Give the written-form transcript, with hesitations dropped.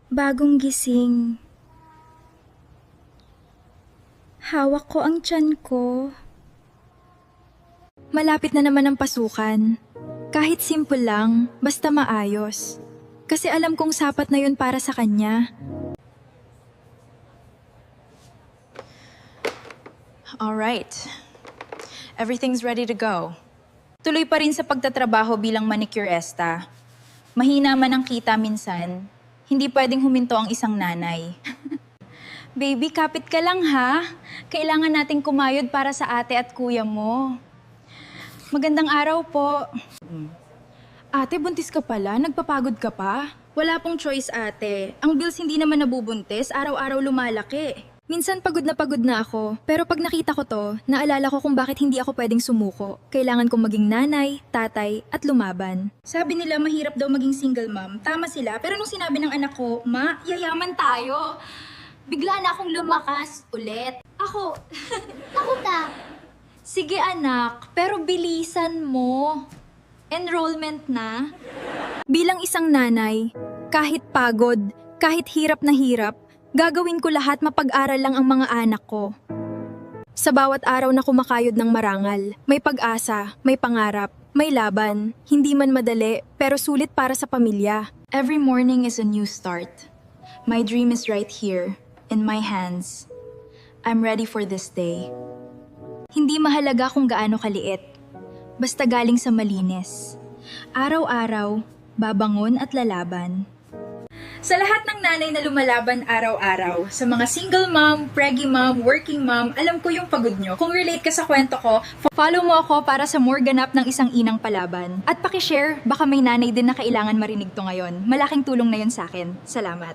Bagong gising. Hawak ko ang tiyan ko. Malapit na naman ang pasukan. Kahit simple lang, basta maayos. Kasi alam kong sapat na yun para sa kanya. Alright. Everything's ready to go. Tuloy pa rin sa pagtatrabaho bilang manicurista. Mahina man ang kita minsan, hindi pwedeng huminto ang isang nanay. Baby, kapit ka lang ha. Kailangan nating kumayod para sa ate at kuya mo. Magandang araw po. Ate, buntis ka pala? Nagpapagod ka pa? Wala pong choice ate. Ang bills hindi naman nabubuntis, araw-araw lumalaki. Minsan pagod na ako, pero pag nakita ko to, naalala ko kung bakit hindi ako pwedeng sumuko. Kailangan kong maging nanay, tatay, at lumaban. Sabi nila mahirap daw maging single mom. Tama sila, pero nung sinabi ng anak ko, Ma, yayaman tayo. Bigla na akong lumakas ulit. Ako. Ako ta. Sige anak, pero bilisan mo. Enrollment na. Bilang isang nanay, kahit pagod, kahit hirap na hirap, gagawin ko lahat mapag-aral lang ang mga anak ko. Sa bawat araw na kumakayod ng marangal, may pag-asa, may pangarap, may laban. Hindi man madali, pero sulit para sa pamilya. Every morning is a new start. My dream is right here, in my hands. I'm ready for this day. Hindi mahalaga kung gaano kaliit. Basta galing sa malinis. Araw-araw, babangon at lalaban. Sa lahat ng nanay na lumalaban araw-araw, sa mga single mom, preggy mom, working mom, alam ko yung pagod nyo. Kung relate ka sa kwento ko, follow mo ako para sa more ganap ng isang inang palaban. At pakishare, baka may nanay din na kailangan marinig to ngayon. Malaking tulong na yun sa akin. Salamat.